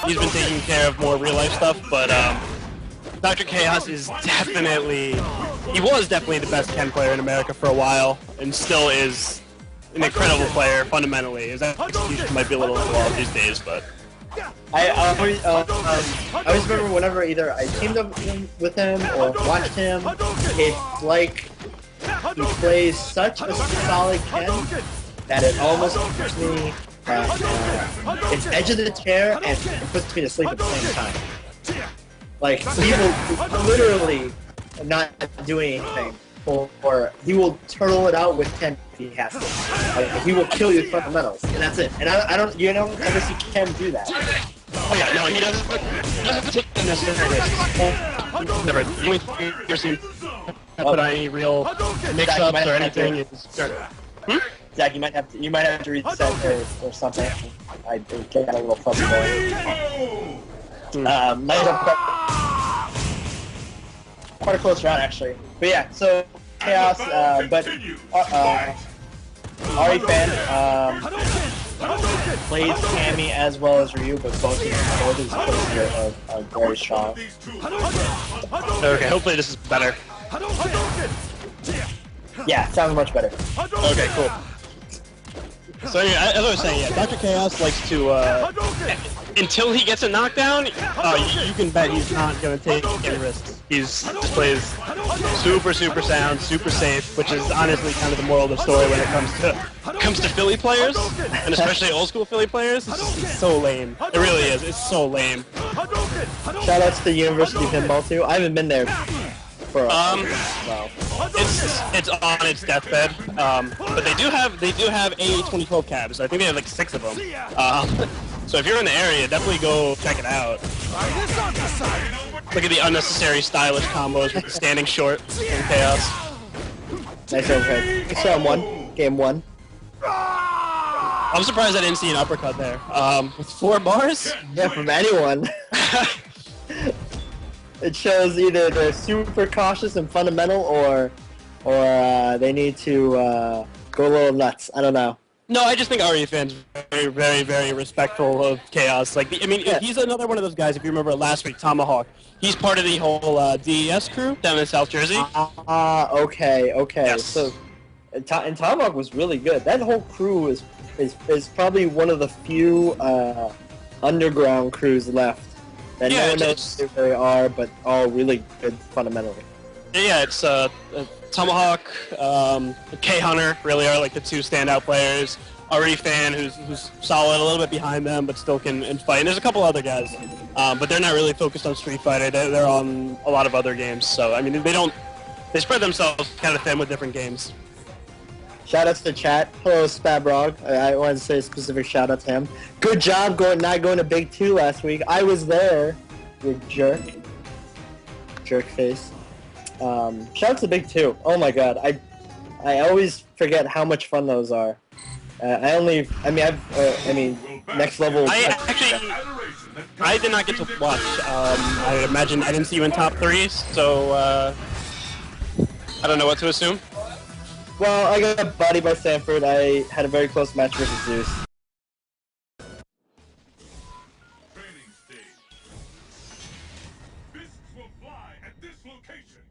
he's been taking care of more real life stuff, but Dr. Chaos is definitely, he was definitely the best Ken player in America for a while, and still is an incredible player fundamentally. His execution might be a little flawed these days, but I always remember whenever either I teamed up with him or watched him, it's like he plays such a solid Ken that it almost puts me it's edge of the chair and it puts me to sleep at the same time. Like, he will literally not do anything, or he will turtle it out with 10 if he has to. Like, he will kill you with fundamentals, and that's it. And I don't, you know, ever see Ken do that. oh yeah, no, he doesn't take the necessary risks. Never. You ain't ever seen him put on any real mix-ups or anything. Zach, you might have to reset or something. I get a little fuzzy going. Nice up, quite a close round actually. But yeah, so Chaos, but Refan plays Cammy as well as Ryu, but both his players are very strong. Okay, hopefully this is better. Yeah, sounds much better. Okay, cool. So anyway, as I was saying, yeah, Dr. Chaos likes to, until he gets a knockdown, you can bet he's not going to take any risks. He just plays super sound, super safe, which is honestly kind of the moral of the story when it comes to Philly players, and especially old school Philly players. It's so lame. It really is. It's so lame. Shout outs to University Pinball too. I haven't been there for a while. It's on its deathbed, but they do have AA 2012 cabs. I think they have like 6 of them. So if you're in the area, definitely go check it out. Look at the unnecessary stylish combos with the standing short and Chaos. Nice overhead. It's round 1, game 1. I'm surprised I didn't see an uppercut there. With 4 bars? Yeah, from anyone. It shows either they're super cautious and fundamental, or they need to go a little nuts. I don't know. No, I just think Refan's very respectful of Chaos. Like, he's another one of those guys. If you remember last week, Tomahawk. He's part of the whole DES crew down in South Jersey. Okay. Yes. So, and Tomahawk was really good. That whole crew is probably one of the few underground crews left. That no one knows who they are, but all really good fundamentally. Yeah, it's Tomahawk, K-Hunter really are like the 2 standout players. Refan, who's solid, a little bit behind them, but still can fight. And there's a couple other guys, but they're not really focused on Street Fighter. They're on a lot of other games. So I mean, they spread themselves kind of thin with different games. Shoutouts to chat. Hello, Spabrog. I wanted to say a specific shout out to him. Good job not going to Big 2 last week. I was there, you jerk. Jerk face. Shout out to Big 2. Oh my god. I always forget how much fun those are. Next level. I did not get to watch. I imagine I didn't see you in top 3, so I don't know what to assume. Well, I got bodied by Sanford. I had a very close match versus Zeus. Training stage. Fists will fly at this location.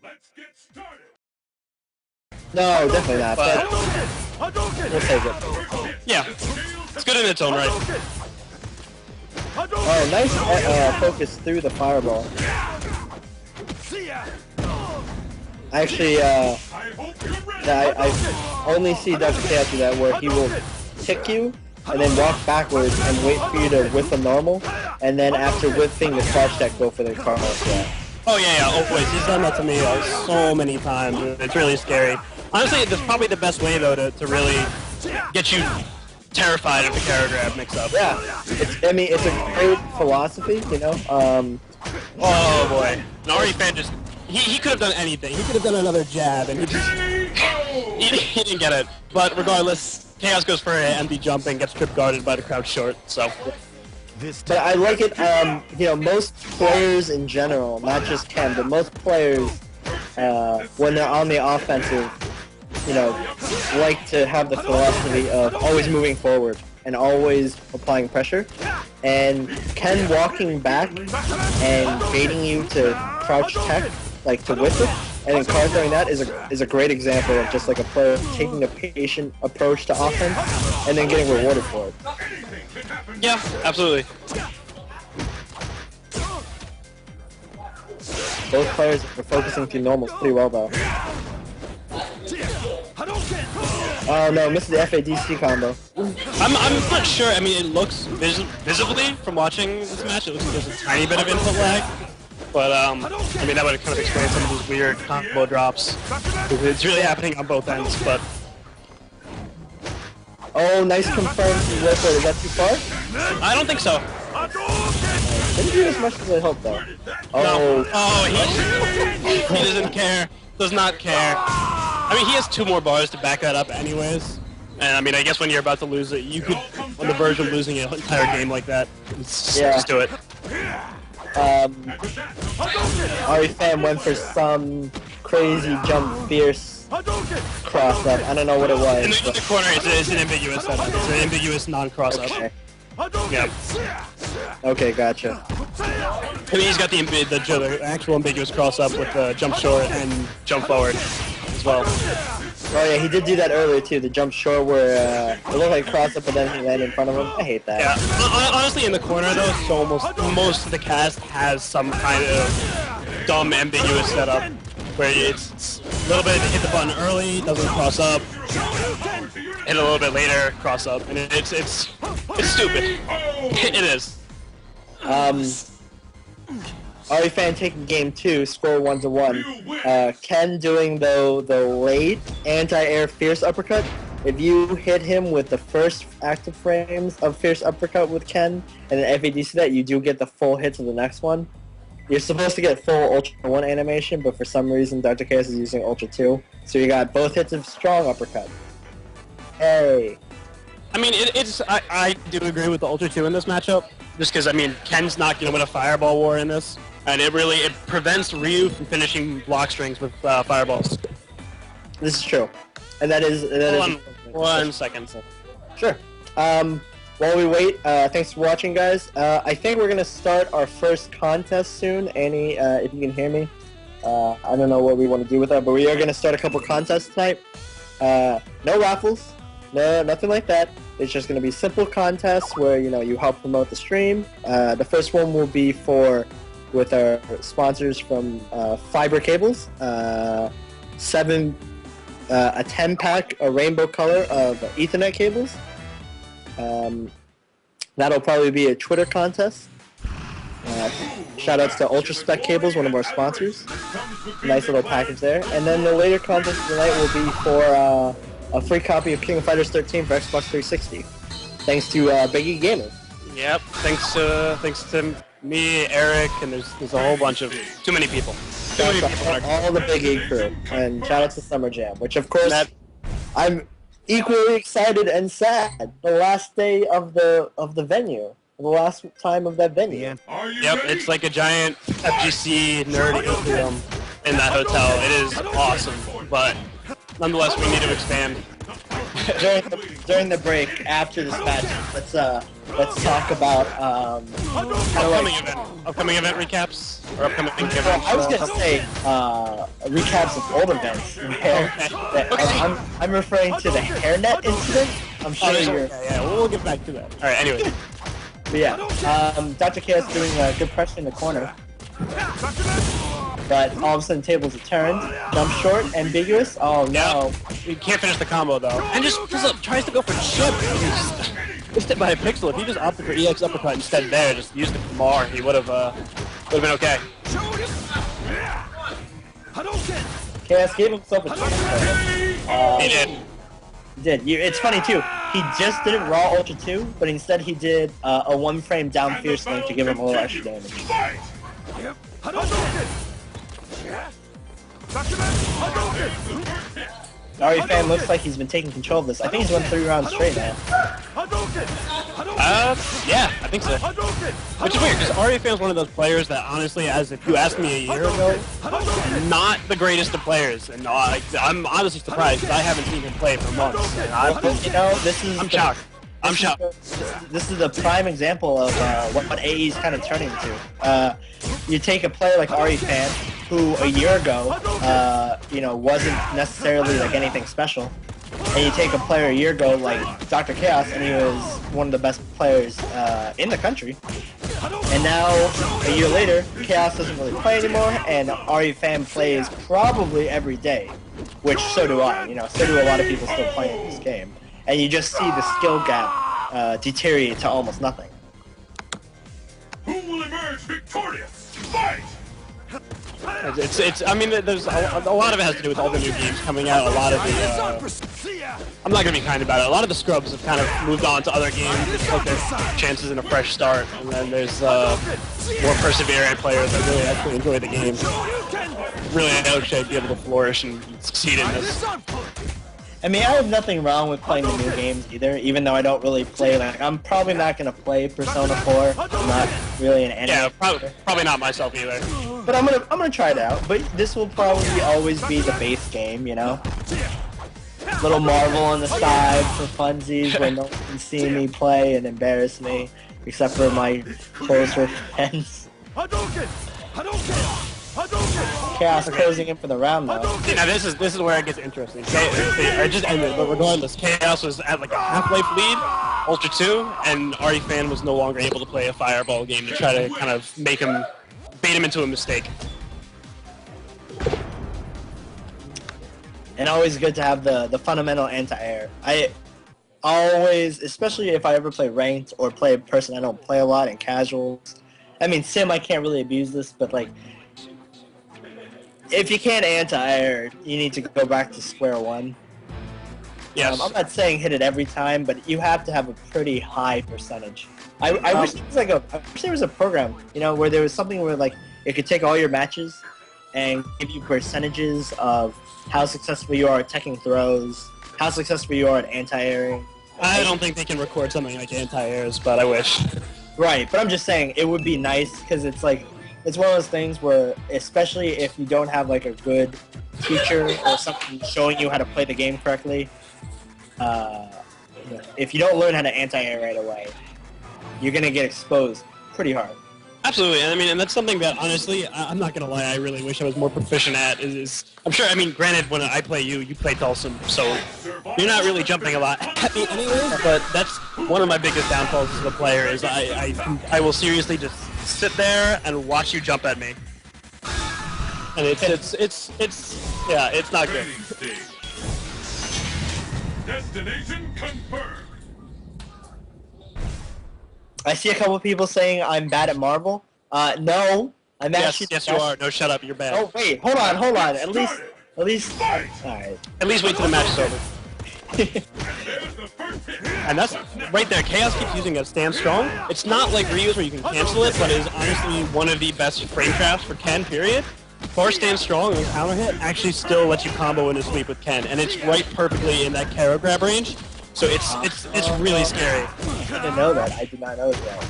Let's get started. No, definitely not. But we'll take it. Yeah, it's good in its own right. Oh, nice focus through the fireball. Actually, I only see Dr. Chaos do that, where he will tick you and then walk backwards and wait for you to whiff a normal, and then after whiffing the crouch deck, go for the cardinal threat. Oh yeah, always. He's done that to me so many times. It's really scary. Honestly, that's probably the best way though to really get you terrified of the carrot grab mix-up. Yeah, it's a great philosophy, you know. Oh boy, Refan just he could have done anything. He could have done another jab, and he didn't get it. But regardless, Chaos goes for an empty jump and gets trip guarded by the crouch short. So. But I like it. You know, most players in general, not just Ken, but most players when they're on the offensive, you know, like to have the philosophy of always moving forward and always applying pressure. And Ken walking back and baiting you to crouch tech, like to whip it, and then countering that is a great example of just like a player taking a patient approach to offense and then getting rewarded for it. Yeah, absolutely. Both players are focusing through normals pretty well though. Oh no, misses the FADC combo. I'm not sure. I mean, it looks visibly from watching this match, it looks like there's a tiny bit of input lag. But I mean, that would kind of explain some of these weird combo drops. It's really happening on both ends, but... Oh, nice confirmed whip. Is that too far? I don't think so. Didn't do as much as I hoped though. Oh. No. Oh, he doesn't care. Does not care. I mean, he has 2 more bars to back that up anyways. And I mean, I guess when you're about to lose it, you could, on the verge of losing an entire game like that, just do it. Refan went for some crazy jump fierce cross up. I don't know what it was. In the corner, it's an ambiguous setup. It's an ambiguous non-cross up. Okay. Yeah. Okay, gotcha. I mean, he's got the actual ambiguous cross up with the jump short and jump forward as well. Oh yeah, he did do that earlier too, the jump short where it looked like cross up but then he landed in front of him. I hate that. Yeah, honestly in the corner though, so most of the cast has some kind of dumb ambiguous setup where it's a little bit hit the button early, doesn't cross up, hit a little bit later, cross up, and it's stupid. It is. Refan taking game 2, score 1-1. Ken doing the late anti-air fierce uppercut. If you hit him with the first active frames of fierce uppercut with Ken and then FADC that, you do get the full hit to the next one. You're supposed to get full Ultra 1 animation, but for some reason Dr. Chaos is using Ultra 2. So you got both hits of strong uppercut. Hey. I mean, I do agree with the Ultra 2 in this matchup, just because, I mean, Ken's not going to win a Fireball War in this, and it prevents Ryu from finishing block strings with Fireballs. This is true. And that is... One second. Sure. While we wait, thanks for watching, guys. I think we're going to start our first contest soon. Annie, if you can hear me. I don't know what we want to do with that, but we are going to start a couple contests tonight. No raffles. No, nothing like that. It's just going to be simple contests where, you know, you help promote the stream. The first one will be with our sponsors from Fiber Cables. A 10-pack, a rainbow color of Ethernet cables. That'll probably be a Twitter contest. Shoutouts to UltraSpec Cables, one of our sponsors. Nice little package there. And then the later contest tonight will be for a free copy of King of Fighters 13 for Xbox 360. Thanks to Big E Gaming. Yep, thanks to me, Eric, and there's a whole bunch of too many people. All the Big E crew, and shout out to Summer Jam, which of course I'm equally excited and sad. The last day of the venue, the last time of that venue. Yep, it's like a giant FGC nerd atrium in that hotel. It is awesome, but nonetheless, we need to expand. During the break after this match, let's talk about upcoming event recaps or upcoming events. Well, I was gonna say recaps of old events. I'm referring to the hairnet incident. I'm sure you're. Yeah, we'll get back to that. All right. Anyway. But yeah, Dr. Chaos doing a good pressure in the corner. But all of a sudden, tables are turned. Jump short, ambiguous. Oh no! You can't finish the combo though. And just tries to go for chip. Missed it by a pixel. If he just opted for EX uppercut instead, just used the Mar, he would have been okay. Chaos gave himself a chance. He did. He did. It's funny too. He just didn't raw Ultra 2, but instead he did a one-frame down fierce link to give him a little extra damage. Refan looks like he's been taking control of this. I think he's won 3 rounds straight now. Yeah, I think so. Which is weird, because Refan is one of those players that, honestly, as if you asked me a year ago, not the greatest of players, and I'm honestly surprised because I haven't seen him play for months. And I'm shocked. I'm shocked. This is a prime example of what AE is kind of turning to. You take a player like Refan, who a year ago, wasn't necessarily like anything special, and you take a player a year ago like Dr. Chaos, and he was one of the best players in the country. And now, a year later, Chaos doesn't really play anymore, and Refan plays probably every day, which so do I. So do a lot of people still playing this game. And you just see the skill gap deteriorate to almost nothing. Who will emerge victorious? Fight! I mean, there's a lot of it has to do with all the new games coming out. A lot of the, I'm not gonna be kind about it. A lot of the scrubs have kind of moved on to other games to take their chances in a fresh start, and then there's more perseverant players that really actually enjoy the game. Really, I hope they'd be able to flourish and succeed in this. I mean, I have nothing wrong with playing the new games either, even though I don't really play. Like, I'm probably not gonna play Persona 4. I'm not really an anime. Yeah, probably not myself either. But I'm gonna try it out. But this will probably always be the base game, Little Marvel on the side for funsies where no one can see me play and embarrass me, except for my closer friends. Chaos closing in for the round though. Now this is where it gets interesting. I just ended, but regardless, Chaos was at like a half-life lead, Ultra 2, and Refan was no longer able to play a fireball game to try to kind of bait him into a mistake. And always good to have the fundamental anti-air. I always, especially if I ever play ranked or play a person I don't play a lot in casuals. I mean, Sim, I can't really abuse this, but like, if you can't anti-air, you need to go back to square one. Yes. I'm not saying hit it every time, but you have to have a pretty high percentage. I wish there was I wish there was a program, where there was something where like it could take all your matches and give you percentages of how successful you are at teching throws, how successful you are at anti-airing. I don't think they can record something like anti-airs, but I wish. Right, but I'm just saying it would be nice because it's like it's one of those things where, especially if you don't have like a good teacher or something showing you how to play the game correctly, if you don't learn how to anti-air right away, you're gonna get exposed pretty hard. Absolutely, and I mean, and that's something that honestly, I'm not gonna lie, I really wish I was more proficient at. I'm sure. I mean, granted, when I play you play Dulcim, so you're not really jumping a lot at me anyways. But that's one of my biggest downfalls as a player is I will seriously just sit there and watch you jump at me, and it's not good. Destination confirmed. I see a couple people saying I'm bad at Marvel. No, I'm actually. Yes, you are. No, shut up. You're bad. Oh wait, hold on. At least. All right. At least wait till the match is over. And that's right there. Chaos keeps using a stand strong. It's not like Ryu's where you can cancel it, but it is honestly one of the best frame traps for Ken. Period. Bar stand strong and counter hit actually still lets you combo into sweep with Ken, and it's right perfectly in that Kara grab range. So it's really scary. I didn't know that. I did not know that.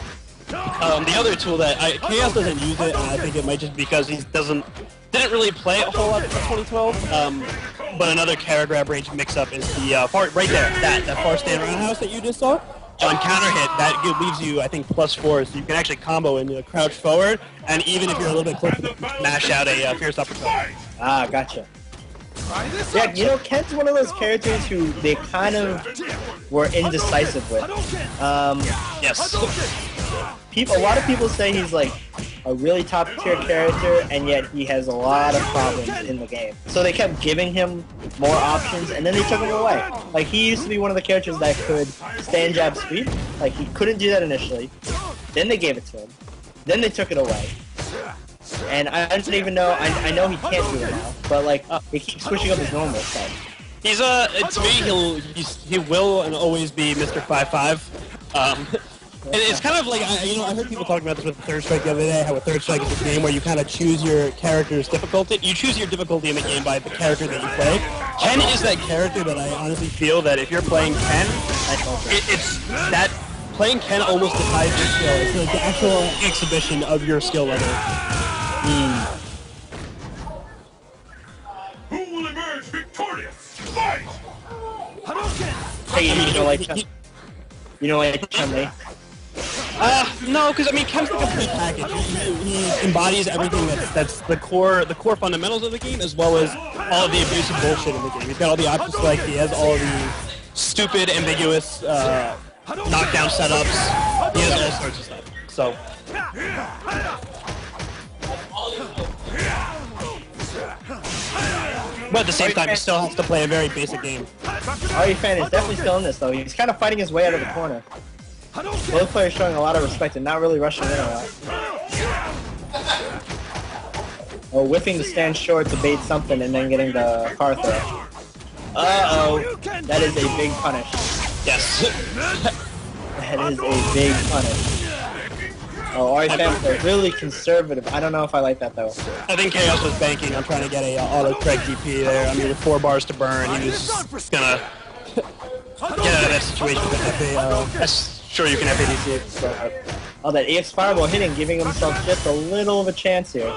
The other tool that Chaos doesn't use it, and I think it might just be because he didn't really play a whole lot in 2012. But another Kara grab range mix-up is the far right there, that far stand roundhouse that you just saw. On counter hit, that leaves you, I think, +4, so you can actually combo into a crouch forward, and even if you're a little bit closer, mash out a fierce uppercut. Ah, gotcha. Yeah, Ken's one of those characters who they kind of were indecisive with. Yes. A lot of people say he's like a really top tier character, and yet he has a lot of problems in the game. So they kept giving him more options, and then they took him away. Like, he used to be one of the characters that could stand jab sweep. Like, he couldn't do that initially. Then they gave it to him. Then they took it away. And I don't even know, I know he can't do it now, but like, he keeps switching up his normal stuff. He's to me, he will and always be Mr. 5-5. And it's kind of like, I heard people talking about this with Third Strike the other day, how a Third Strike is a game where you kind of choose your character's difficulty. You choose your difficulty in the game by the character that you play. Ken is that character that I honestly feel that if you're playing Ken, it's that playing Ken almost decides your skill. It's like the actual exhibition of your skill level. Who will emerge victorious? Fight! Hey, you know, like Chun-Li. No, because I mean, Ken's like a complete package. He embodies everything that's the core fundamentals of the game, as well as all of the abusive bullshit in the game. He's got all the option select. He has all the stupid, ambiguous knockdown setups. He has all sorts of stuff. So. But at the same time, he still has to play a very basic game. Refan is definitely still in this, though. He's kind of fighting his way out of the corner. Both players showing a lot of respect and not really rushing in a lot. Oh, whipping the stand short to bait something and then getting the car throw. Uh-oh. That is a big punish. Yes. That is a big punish. Oh, Refan really conservative. I don't know if I like that, though. I think Chaos was banking on trying to get a auto-correct DP there. I mean, with 4 bars to burn, he was gonna get out of that situation with FA. Sure, you can FADC. Oh, that EX Fireball hitting, giving himself just a little of a chance here.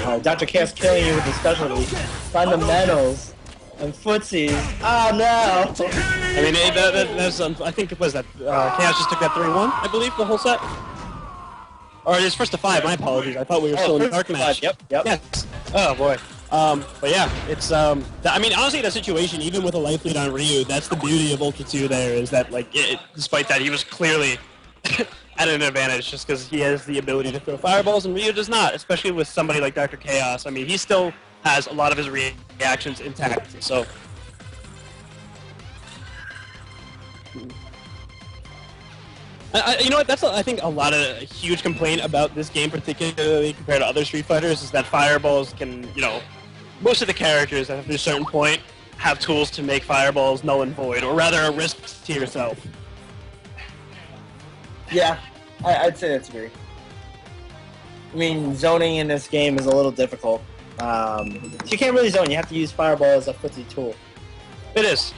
Oh, Dr. Chaos killing you with the specialty. Fundamentals and footsies. Oh no! I mean, that's I think it was that Chaos just took that 3-1, I believe, the whole set. Or it's first to 5. My apologies. I thought we were still in the dark match. Yep. Yes. Oh boy. But yeah, it's I mean, honestly, that situation, even with a life lead on Ryu, that's the beauty of Ultra 2 there, is that, like, despite that, he was clearly at an advantage just because he has the ability to throw fireballs, and Ryu does not, especially with somebody like Dr. Chaos. I mean, he still has a lot of his reactions intact, so... you know what, that's, I think, a huge complaint about this game, particularly compared to other Street Fighters, is that fireballs can, you know, most of the characters, after a certain point, have tools to make fireballs null and void, or rather a risk to yourself. Yeah, I'd say that's agree. I mean, zoning in this game is a little difficult. You can't really zone, you have to use fireball as a footsie tool. It is.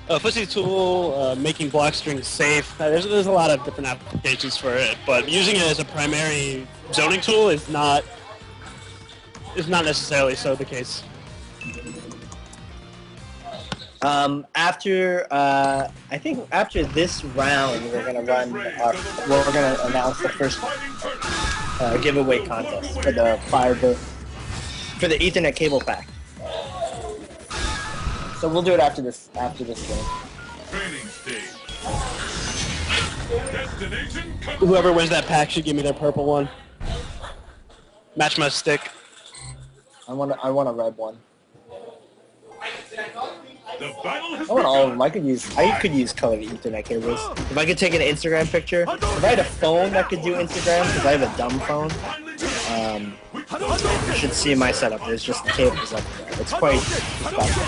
Footsie tool, making block strings safe, there's a lot of different applications for it, but using it as a primary zoning tool is not necessarily so the case. I think after this round, we're gonna announce the first giveaway contest for the for the Ethernet cable pack. So we'll do it after this game. Training stage. Destination Whoever wins that pack should give me their purple one. Match my stick. I want a red one. The battle has I want all of them. I could use colored Ethernet cables. If I could take an Instagram picture, if I had a phone that could do Instagram, because I have a dumb phone, you should see my setup. There's just cables up there. It's quite disgusting.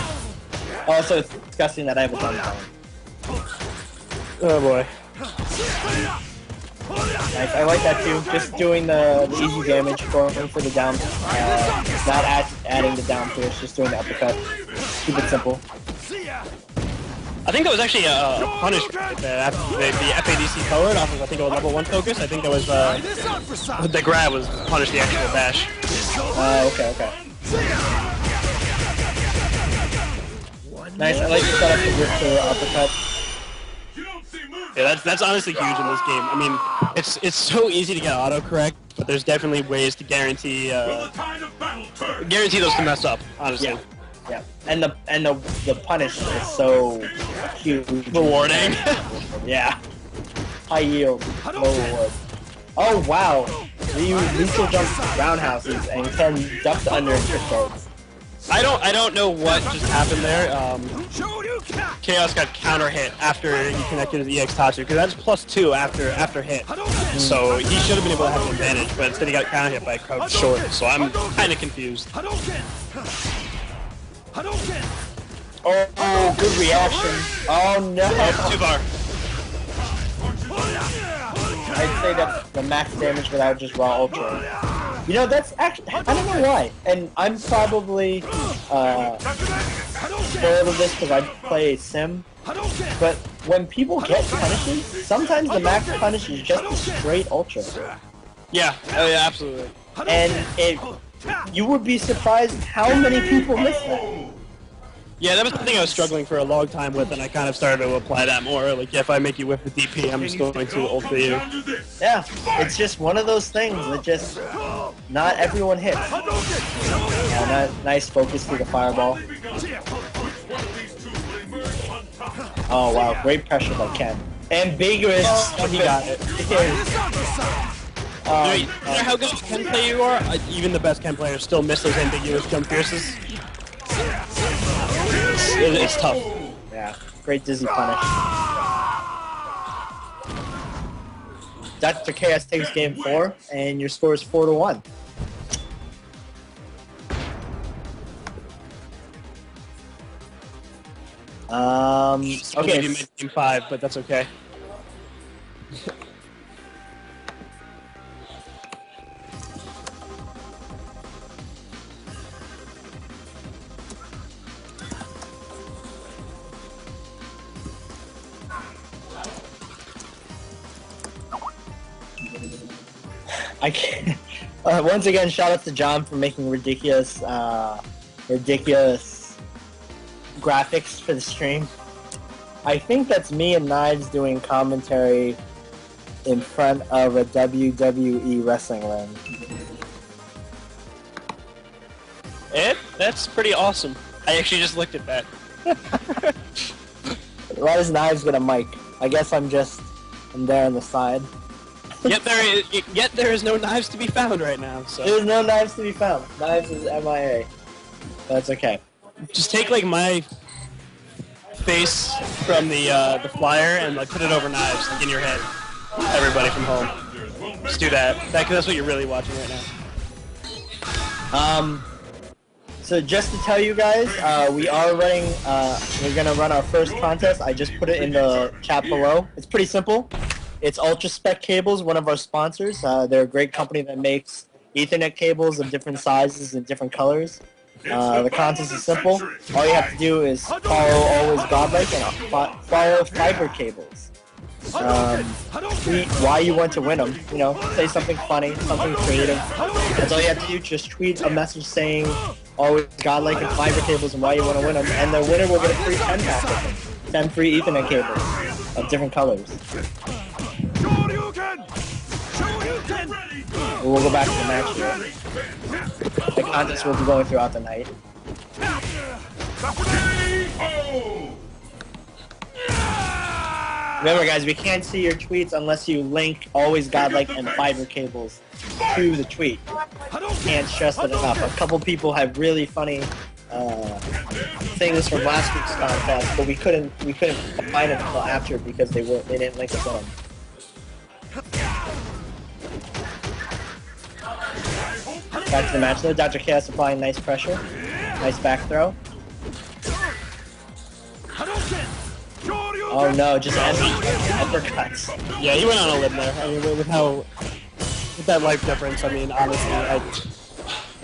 Also, it's disgusting that I have a dumb phone. Oh boy. Nice. I like that too. Just doing the easy damage, going for the down, not adding the down push, just doing the uppercut. Keep it simple. I think that was actually a punish after the FADC forward off of, I think it was level 1 focus. I think that was the grab was punish the actual dash. Okay. Nice. I like the setup to whip the uppercut. Yeah, that's honestly huge in this game. I mean, it's so easy to get autocorrect, but there's definitely ways to guarantee those to mess up. Honestly. Yeah. And the punish is so huge. Rewarding. Yeah. High yield, low reward. Oh wow! You lethal jump roundhouses and Ken ducked under and trick charges. I don't know what just happened there. Chaos got counter hit after he connected his EX Tatsu, because that's +2 after hit. So he should have been able to have an advantage, but instead he got counter hit by crouch short. So I'm kind of confused. Oh, good reaction. Oh no. 2-bar. I'd say that's the max damage without just raw ultra. You know, that's actually, I don't know why. And I'm probably spoiled of this because I play Sim. But when people get punishes, sometimes the max punish is just a straight ultra. Yeah, oh yeah, absolutely. And you would be surprised how many people miss that. Yeah, that was the thing I was struggling for a long time with, and I kind of started to apply that more. Like, if I make you whiff the DP, I'm just going to ultra you. Yeah, it's just one of those things that just not everyone hits. Yeah, nice focus through the fireball. Oh wow, great pressure by Ken. Ambiguous. Oh, he got it. No matter how good a Ken player you are, even the best Ken players still miss those ambiguous jump pierces. It's tough. Yeah, great dizzy punish. Dr. Chaos takes game 4, and your score is 4-1. Okay. You made game 5, but that's okay. I can't. Once again, shout out to John for making ridiculous graphics for the stream. I think that's me and Knives doing commentary in front of a WWE wrestling ring. That's pretty awesome. I actually just looked at that. Why does Knives get a mic? I guess I'm there on the side. Yet there is no Knives to be found right now. So there's no Knives to be found. Knives is MIA. That's okay. Just take like my face from the flyer and like put it over Knives like in your head. Everybody from home, just do that. That's what you're really watching right now. So just to tell you guys, we are running. We're gonna run our first contest. I just put it in the chat below. It's pretty simple. It's Ultra Spec Cables, one of our sponsors. They're a great company that makes Ethernet cables of different sizes and different colors. The contest is simple. All you have to do is follow Always Godlike and follow fiber cables. Tweet why you want to win them. You know, say something funny, something creative. That's all you have to do. Just tweet a message saying Always Godlike and fiber cables and why you want to win them. And the winner will get a free 10 pack with them. 10 free Ethernet cables of different colors. We'll go back to the match here. The contest will be going throughout the night. Remember guys, we can't see your tweets unless you link Always Godlike and fiber cables to the tweet. Can't stress it enough. A couple people have really funny things from last week's contest, but we couldn't find it until after because they didn't link us on. Back to the match though. Dr. Chaos applying nice pressure. Nice back throw. Oh no, just uppercuts. Yeah, he went on a limb there. I mean, with that life difference, I mean, honestly, I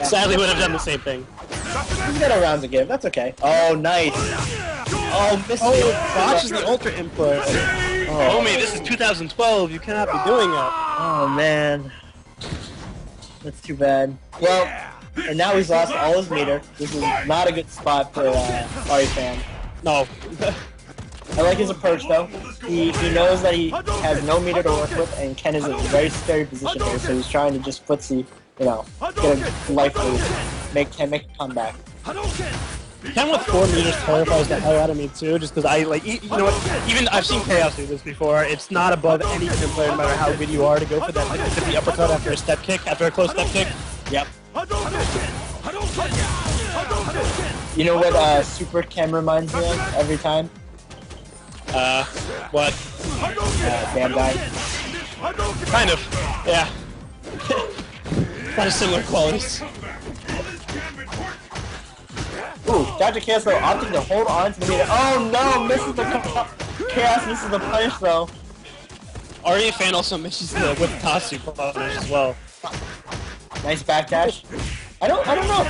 sadly would have done the same thing. He's got a round to give, that's okay. Oh, nice. Oh, missed botches the ultra input. Oh, homie, this is 2012, you cannot be doing that. Oh, man. That's too bad. Well, and now he's lost all his meter. This is not a good spot for Refan. No. I like his approach though. He knows that he has no meter to work with, and Ken is in a very scary position here, so he's trying to just footsie, you know, get a life lead, make a comeback. Ken with 4 meters terrifies the hell out of me too, just because you know what, even I've seen Chaos do this before, it's not above any good player, no matter how good you are, to go for that 50 uppercut after a step kick, after a close step kick. Yep. You know what Super Ken reminds me of every time? What? Damn guy. Kind of, yeah. Kind of similar qualities. Ooh, Dr. Chaos though opting to hold on to the meter. Oh no, misses the Chaos misses the punish though. Refan also misses the whip toss super punish as well. Nice backdash. I don't know.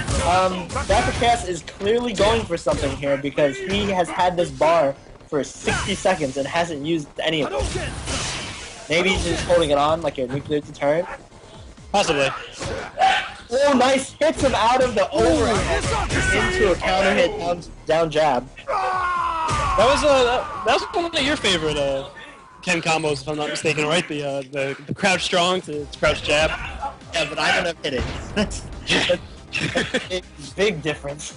Dr. Chaos is clearly going for something here because he has had this bar for 60 seconds and hasn't used any of it. Maybe he's just holding it on like a nuclear deterrent. Possibly. Oh, nice! Hits him out of the overhead into a counter hit down jab. That was one of your favorite Ken combos, if I'm not mistaken, right? The crouch strong to crouch jab. Yeah, but I don't have hit it. That's a big difference.